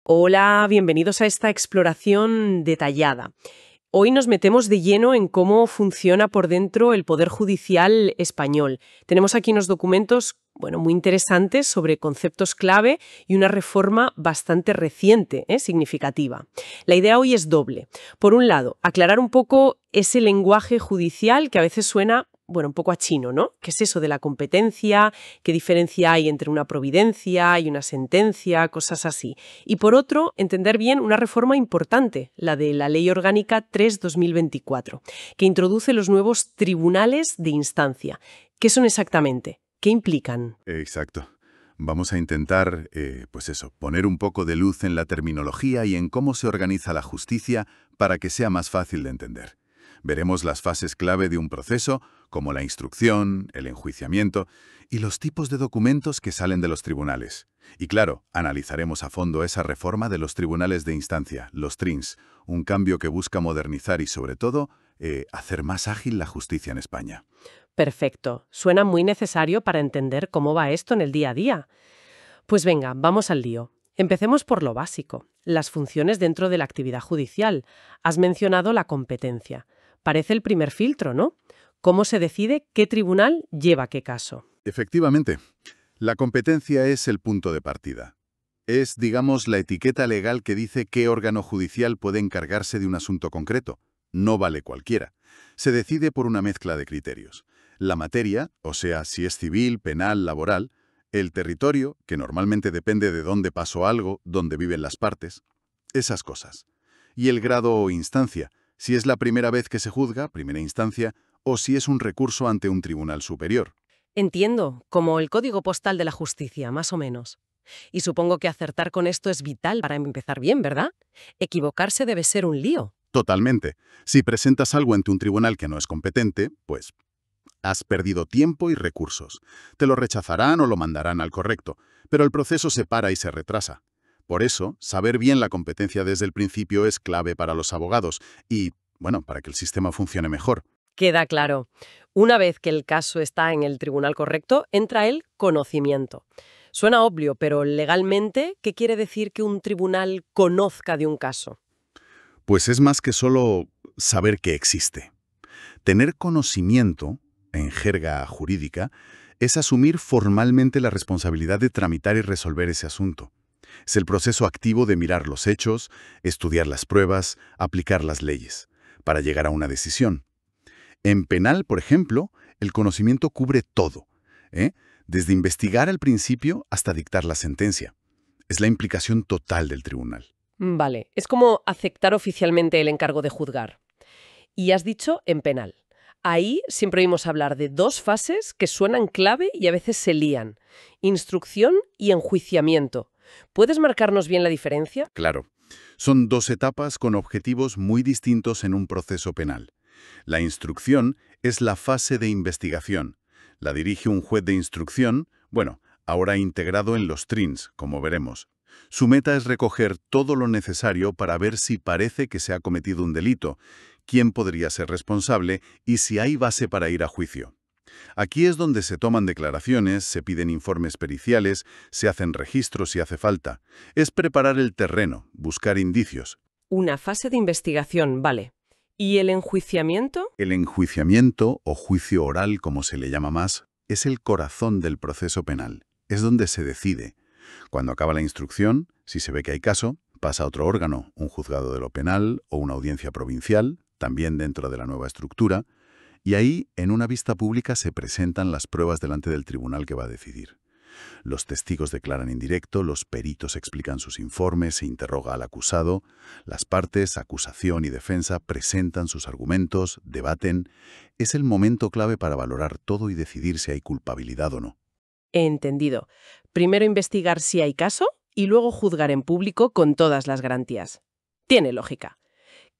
Hola, bienvenidos a esta exploración detallada. Hoy nos metemos de lleno en cómo funciona por dentro el Poder Judicial español. Tenemos aquí unos documentos, muy interesantes sobre conceptos clave y una reforma bastante reciente, significativa. La idea hoy es doble. Por un lado, aclarar un poco ese lenguaje judicial que a veces suena un poco a chino, ¿no? ¿Qué es eso de la competencia? ¿Qué diferencia hay entre una providencia y una sentencia? Cosas así. Y por otro, entender bien una reforma importante, la de la Ley Orgánica 3/2024, que introduce los nuevos tribunales de instancia. ¿Qué son exactamente? ¿Qué implican? Exacto. Vamos a intentar, poner un poco de luz en la terminología y en cómo se organiza la justicia para que sea más fácil de entender. Veremos las fases clave de un proceso, como la instrucción, el enjuiciamiento y los tipos de documentos que salen de los tribunales. Y claro, analizaremos a fondo esa reforma de los tribunales de instancia, los TRINS, un cambio que busca modernizar y, sobre todo, hacer más ágil la justicia en España. Perfecto. Suena muy necesario para entender cómo va esto en el día a día. Pues venga, vamos al lío. Empecemos por lo básico, las funciones dentro de la actividad judicial. Has mencionado la competencia. Parece el primer filtro, ¿no? ¿Cómo se decide qué tribunal lleva qué caso? Efectivamente, la competencia es el punto de partida. Es, digamos, la etiqueta legal que dice qué órgano judicial puede encargarse de un asunto concreto. No vale cualquiera. Se decide por una mezcla de criterios. La materia, o sea, si es civil, penal, laboral, el territorio, que normalmente depende de dónde pasó algo, dónde viven las partes, esas cosas. Y el grado o instancia, si es la primera vez que se juzga, primera instancia, o si es un recurso ante un tribunal superior. Entiendo, como el código postal de la justicia, más o menos. Y supongo que acertar con esto es vital para empezar bien, ¿verdad? Equivocarse debe ser un lío. Totalmente. Si presentas algo ante un tribunal que no es competente, pues has perdido tiempo y recursos. Te lo rechazarán o lo mandarán al correcto, pero el proceso se para y se retrasa. Por eso, saber bien la competencia desde el principio es clave para los abogados y, para que el sistema funcione mejor. Queda claro. Una vez que el caso está en el tribunal correcto, entra el conocimiento. Suena obvio, pero legalmente, ¿qué quiere decir que un tribunal conozca de un caso? Pues es más que solo saber que existe. Tener conocimiento, en jerga jurídica, es asumir formalmente la responsabilidad de tramitar y resolver ese asunto. Es el proceso activo de mirar los hechos, estudiar las pruebas, aplicar las leyes, para llegar a una decisión. En penal, por ejemplo, el conocimiento cubre todo, desde investigar al principio hasta dictar la sentencia. Es la implicación total del tribunal. Vale, es como aceptar oficialmente el encargo de juzgar. Y has dicho en penal. Ahí siempre oímos hablar de dos fases que suenan clave y a veces se lían. Instrucción y enjuiciamiento. ¿Puedes marcarnos bien la diferencia? Claro, son dos etapas con objetivos muy distintos en un proceso penal. La instrucción es la fase de investigación. La dirige un juez de instrucción, ahora integrado en los TRINS, como veremos. Su meta es recoger todo lo necesario para ver si parece que se ha cometido un delito, quién podría ser responsable y si hay base para ir a juicio. Aquí es donde se toman declaraciones, se piden informes periciales, se hacen registros si hace falta. Es preparar el terreno, buscar indicios. Una fase de investigación, vale. ¿Y el enjuiciamiento? El enjuiciamiento, o juicio oral como se le llama más, es el corazón del proceso penal. Es donde se decide. Cuando acaba la instrucción, si se ve que hay caso, pasa a otro órgano, un juzgado de lo penal o una audiencia provincial, también dentro de la nueva estructura, y ahí, en una vista pública, se presentan las pruebas delante del tribunal que va a decidir. Los testigos declaran en directo, los peritos explican sus informes, se interroga al acusado, las partes, acusación y defensa, presentan sus argumentos, debaten. Es el momento clave para valorar todo y decidir si hay culpabilidad o no. Entendido. Primero investigar si hay caso y luego juzgar en público con todas las garantías. Tiene lógica.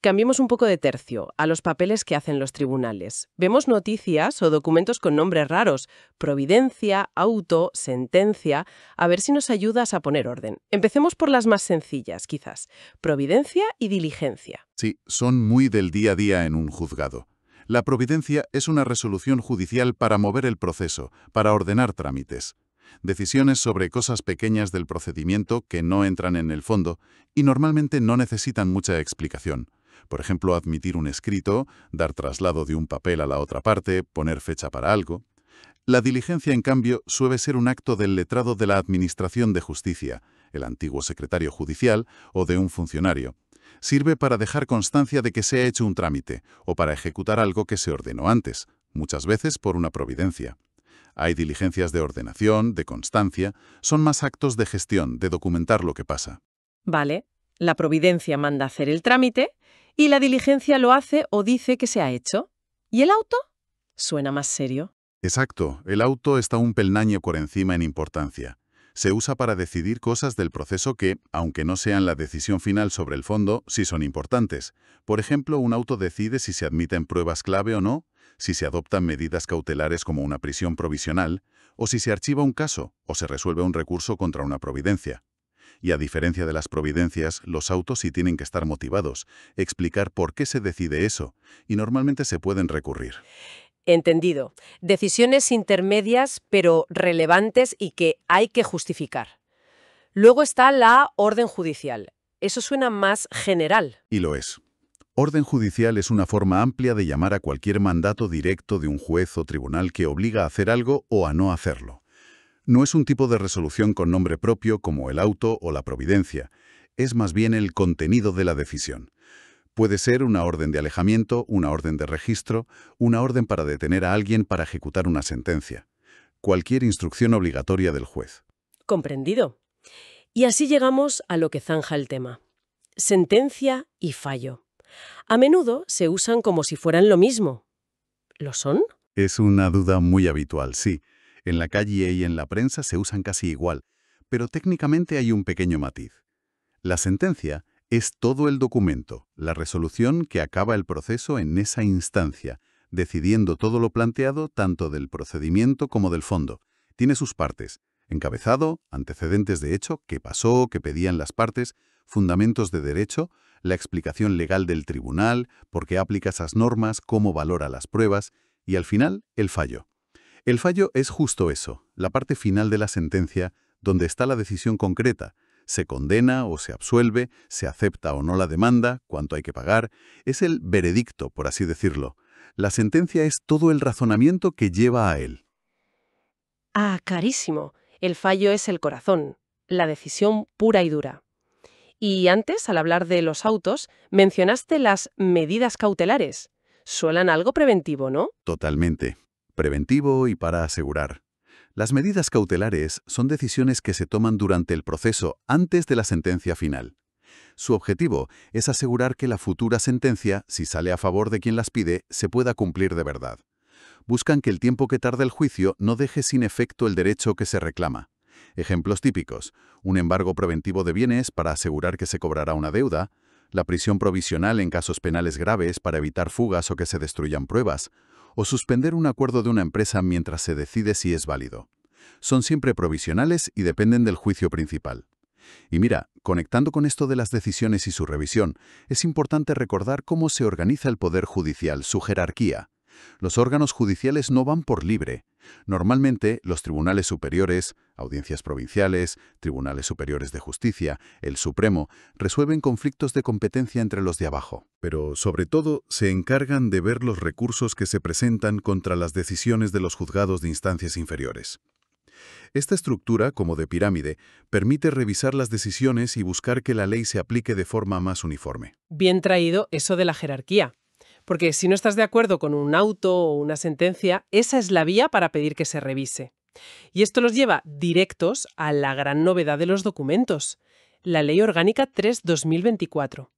Cambiemos un poco de tercio, a los papeles que hacen los tribunales. Vemos noticias o documentos con nombres raros, providencia, auto, sentencia, a ver si nos ayudas a poner orden. Empecemos por las más sencillas, quizás. Providencia y diligencia. Sí, son muy del día a día en un juzgado. La providencia es una resolución judicial para mover el proceso, para ordenar trámites. Decisiones sobre cosas pequeñas del procedimiento que no entran en el fondo y normalmente no necesitan mucha explicación. Por ejemplo, admitir un escrito, dar traslado de un papel a la otra parte, poner fecha para algo. La diligencia, en cambio, suele ser un acto del letrado de la Administración de Justicia, el antiguo secretario judicial o de un funcionario. Sirve para dejar constancia de que se ha hecho un trámite o para ejecutar algo que se ordenó antes, muchas veces por una providencia. Hay diligencias de ordenación, de constancia, son más actos de gestión, de documentar lo que pasa. Vale, la providencia manda hacer el trámite y la diligencia lo hace o dice que se ha hecho. ¿Y el auto? Suena más serio. Exacto, el auto está un peldaño por encima en importancia. Se usa para decidir cosas del proceso que, aunque no sean la decisión final sobre el fondo, sí son importantes. Por ejemplo, un auto decide si se admiten pruebas clave o no, si se adoptan medidas cautelares como una prisión provisional, o si se archiva un caso o se resuelve un recurso contra una providencia. Y a diferencia de las providencias, los autos sí tienen que estar motivados, explicar por qué se decide eso, y normalmente se pueden recurrir. Entendido. Decisiones intermedias pero relevantes y que hay que justificar. Luego está la orden judicial. Eso suena más general. Y lo es. Orden judicial es una forma amplia de llamar a cualquier mandato directo de un juez o tribunal que obliga a hacer algo o a no hacerlo. No es un tipo de resolución con nombre propio como el auto o la providencia. Es más bien el contenido de la decisión. Puede ser una orden de alejamiento, una orden de registro, una orden para detener a alguien para ejecutar una sentencia. Cualquier instrucción obligatoria del juez. Comprendido. Y así llegamos a lo que zanja el tema. Sentencia y fallo. A menudo se usan como si fueran lo mismo. ¿Lo son? Es una duda muy habitual, sí. En la calle y en la prensa se usan casi igual, pero técnicamente hay un pequeño matiz. La sentencia es todo el documento, la resolución que acaba el proceso en esa instancia, decidiendo todo lo planteado tanto del procedimiento como del fondo. Tiene sus partes: encabezado, antecedentes de hecho, qué pasó, qué pedían las partes, fundamentos de derecho, la explicación legal del tribunal, por qué aplica esas normas, cómo valora las pruebas, y al final, el fallo. El fallo es justo eso, la parte final de la sentencia, donde está la decisión concreta. Se condena o se absuelve, se acepta o no la demanda, cuánto hay que pagar. Es el veredicto, por así decirlo. La sentencia es todo el razonamiento que lleva a él. Ah, carísimo. El fallo es el corazón, la decisión pura y dura. Y antes, al hablar de los autos, mencionaste las medidas cautelares. Suenan algo preventivo, ¿no? Totalmente. Preventivo y para asegurar. Las medidas cautelares son decisiones que se toman durante el proceso antes de la sentencia final. Su objetivo es asegurar que la futura sentencia, si sale a favor de quien las pide, se pueda cumplir de verdad. Buscan que el tiempo que tarda el juicio no deje sin efecto el derecho que se reclama. Ejemplos típicos: un embargo preventivo de bienes para asegurar que se cobrará una deuda, la prisión provisional en casos penales graves para evitar fugas o que se destruyan pruebas, o suspender un acuerdo de una empresa mientras se decide si es válido. Son siempre provisionales y dependen del juicio principal. Y mira, conectando con esto de las decisiones y su revisión, es importante recordar cómo se organiza el Poder Judicial, su jerarquía. Los órganos judiciales no van por libre. Normalmente, los tribunales superiores, audiencias provinciales, tribunales superiores de justicia, el Supremo, resuelven conflictos de competencia entre los de abajo. Pero, sobre todo, se encargan de ver los recursos que se presentan contra las decisiones de los juzgados de instancias inferiores. Esta estructura, como de pirámide, permite revisar las decisiones y buscar que la ley se aplique de forma más uniforme. Bien traído eso de la jerarquía. Porque si no estás de acuerdo con un auto o una sentencia, esa es la vía para pedir que se revise. Y esto los lleva directos a la gran novedad de los documentos, la Ley Orgánica 3/2024.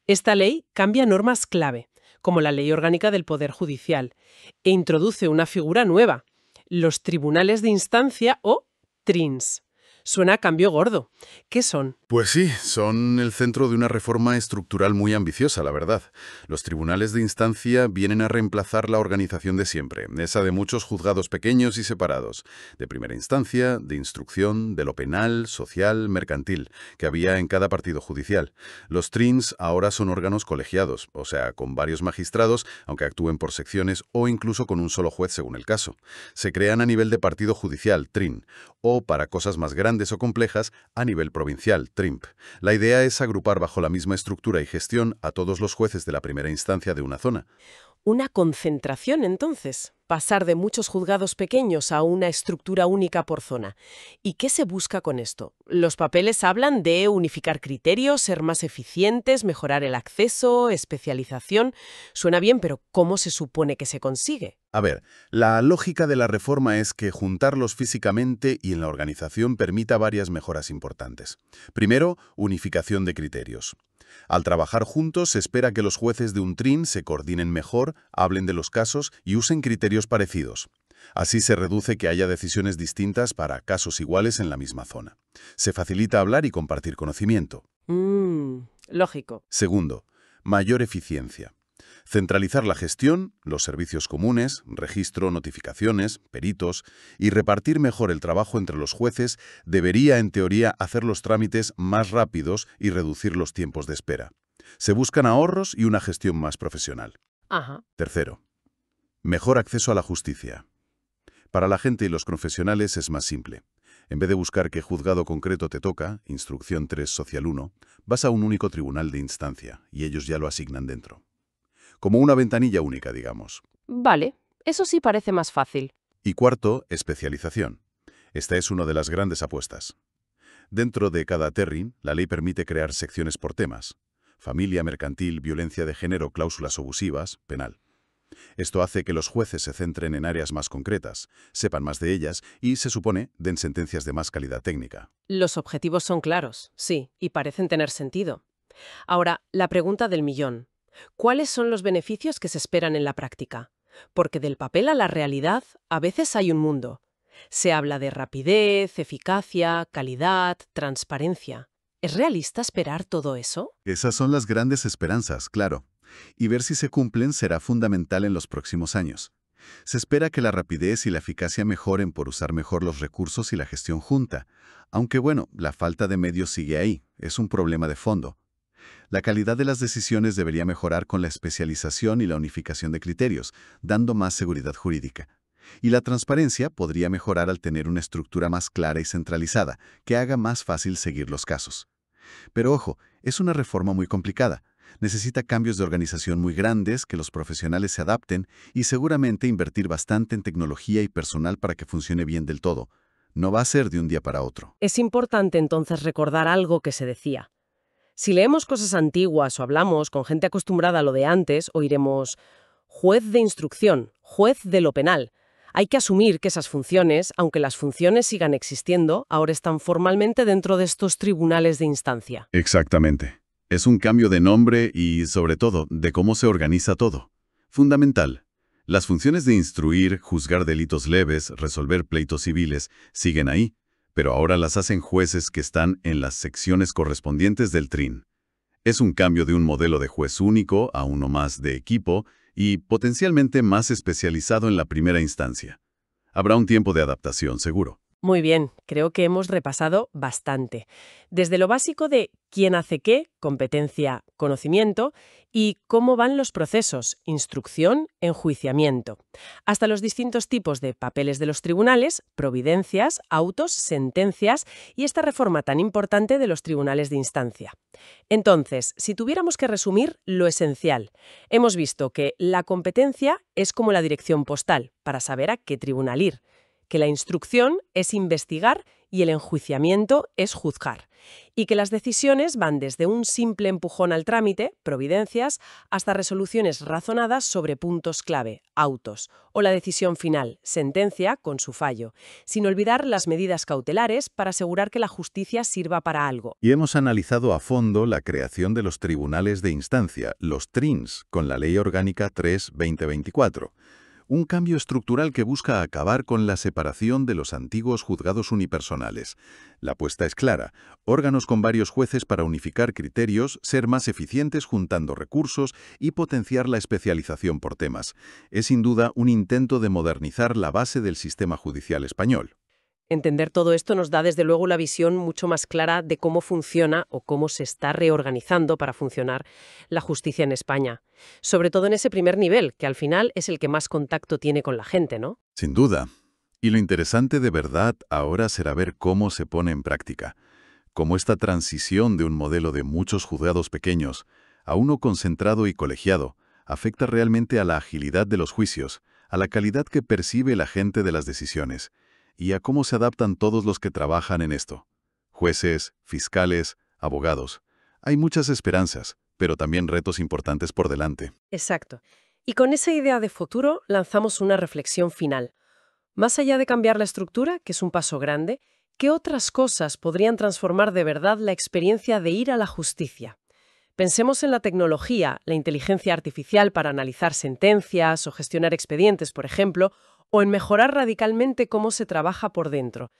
Esta ley cambia normas clave, como la Ley Orgánica del Poder Judicial, e introduce una figura nueva: los tribunales de instancia o TRINS. Suena a cambio gordo. ¿Qué son? Pues sí, son el centro de una reforma estructural muy ambiciosa, la verdad. Los tribunales de instancia vienen a reemplazar la organización de siempre, esa de muchos juzgados pequeños y separados, de primera instancia, de instrucción, de lo penal, social, mercantil, que había en cada partido judicial. Los TRINs ahora son órganos colegiados, o sea, con varios magistrados, aunque actúen por secciones o incluso con un solo juez según el caso. Se crean a nivel de partido judicial, TRIN, o para cosas más grandes o complejas, a nivel provincial, TRIMP. La idea es agrupar bajo la misma estructura y gestión a todos los jueces de la primera instancia de una zona. Una concentración, entonces. Pasar de muchos juzgados pequeños a una estructura única por zona. ¿Y qué se busca con esto? Los papeles hablan de unificar criterios, ser más eficientes, mejorar el acceso, especialización. Suena bien, pero ¿cómo se supone que se consigue? A ver, la lógica de la reforma es que juntarlos físicamente y en la organización permita varias mejoras importantes. Primero, unificación de criterios. Al trabajar juntos, se espera que los jueces de un TRIN se coordinen mejor, hablen de los casos y usen criterios parecidos. Así se reduce que haya decisiones distintas para casos iguales en la misma zona. Se facilita hablar y compartir conocimiento. Lógico. Segundo, mayor eficiencia. Centralizar la gestión, los servicios comunes, registro, notificaciones, peritos, y repartir mejor el trabajo entre los jueces debería, en teoría, hacer los trámites más rápidos y reducir los tiempos de espera. Se buscan ahorros y una gestión más profesional. Ajá. Tercero, mejor acceso a la justicia. Para la gente y los profesionales es más simple. En vez de buscar qué juzgado concreto te toca, Instrucción 3 Social 1, vas a un único tribunal de instancia y ellos ya lo asignan dentro. Como una ventanilla única, digamos. Vale, eso sí parece más fácil. Y cuarto, especialización. Esta es una de las grandes apuestas. Dentro de cada TRIN, la ley permite crear secciones por temas. Familia, mercantil, violencia de género, cláusulas abusivas, penal. Esto hace que los jueces se centren en áreas más concretas, sepan más de ellas y, se supone, den sentencias de más calidad técnica. Los objetivos son claros, sí, y parecen tener sentido. Ahora, la pregunta del millón. ¿Cuáles son los beneficios que se esperan en la práctica? Porque del papel a la realidad a veces hay un mundo. Se habla de rapidez, eficacia, calidad, transparencia. ¿Es realista esperar todo eso? Esas son las grandes esperanzas, claro. Y ver si se cumplen será fundamental en los próximos años. Se espera que la rapidez y la eficacia mejoren por usar mejor los recursos y la gestión junta. Aunque bueno, la falta de medios sigue ahí. Es un problema de fondo. La calidad de las decisiones debería mejorar con la especialización y la unificación de criterios, dando más seguridad jurídica. Y la transparencia podría mejorar al tener una estructura más clara y centralizada, que haga más fácil seguir los casos. Pero ojo, es una reforma muy complicada. Necesita cambios de organización muy grandes, que los profesionales se adapten y seguramente invertir bastante en tecnología y personal para que funcione bien del todo. No va a ser de un día para otro. Es importante entonces recordar algo que se decía. Si leemos cosas antiguas o hablamos con gente acostumbrada a lo de antes, oiremos juez de instrucción, juez de lo penal. Hay que asumir que esas funciones, aunque las funciones sigan existiendo, ahora están formalmente dentro de estos tribunales de instancia. Exactamente. Es un cambio de nombre y, sobre todo, de cómo se organiza todo. Fundamental. Las funciones de instruir, juzgar delitos leves, resolver pleitos civiles, siguen ahí, pero ahora las hacen jueces que están en las secciones correspondientes del TRIN. Es un cambio de un modelo de juez único a uno más de equipo y potencialmente más especializado en la primera instancia. Habrá un tiempo de adaptación, seguro. Muy bien, creo que hemos repasado bastante. Desde lo básico de quién hace qué, competencia, conocimiento, y cómo van los procesos, instrucción, enjuiciamiento, hasta los distintos tipos de papeles de los tribunales, providencias, autos, sentencias y esta reforma tan importante de los tribunales de instancia. Entonces, si tuviéramos que resumir lo esencial, hemos visto que la competencia es como la dirección postal para saber a qué tribunal ir, que la instrucción es investigar y el enjuiciamiento es juzgar, y que las decisiones van desde un simple empujón al trámite, providencias, hasta resoluciones razonadas sobre puntos clave, autos, o la decisión final, sentencia, con su fallo, sin olvidar las medidas cautelares para asegurar que la justicia sirva para algo. Y hemos analizado a fondo la creación de los tribunales de instancia, los TRINs, con la Ley Orgánica 3/2024. Un cambio estructural que busca acabar con la separación de los antiguos juzgados unipersonales. La apuesta es clara: órganos con varios jueces para unificar criterios, ser más eficientes juntando recursos y potenciar la especialización por temas. Es sin duda un intento de modernizar la base del sistema judicial español. Entender todo esto nos da desde luego la visión mucho más clara de cómo funciona o cómo se está reorganizando para funcionar la justicia en España. Sobre todo en ese primer nivel, que al final es el que más contacto tiene con la gente, ¿no? Sin duda. Y lo interesante de verdad ahora será ver cómo se pone en práctica. Cómo esta transición de un modelo de muchos juzgados pequeños a uno concentrado y colegiado afecta realmente a la agilidad de los juicios, a la calidad que percibe la gente de las decisiones y a cómo se adaptan todos los que trabajan en esto. Jueces, fiscales, abogados. Hay muchas esperanzas, pero también retos importantes por delante. Exacto. Y con esa idea de futuro lanzamos una reflexión final. Más allá de cambiar la estructura, que es un paso grande, ¿qué otras cosas podrían transformar de verdad la experiencia de ir a la justicia? Pensemos en la tecnología, la inteligencia artificial para analizar sentencias o gestionar expedientes, por ejemplo, o en mejorar radicalmente cómo se trabaja por dentro,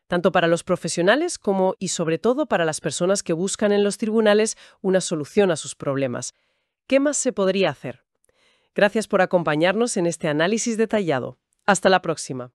tanto para los profesionales como y sobre todo para las personas que buscan en los tribunales una solución a sus problemas. ¿Qué más se podría hacer? Gracias por acompañarnos en este análisis detallado. Hasta la próxima.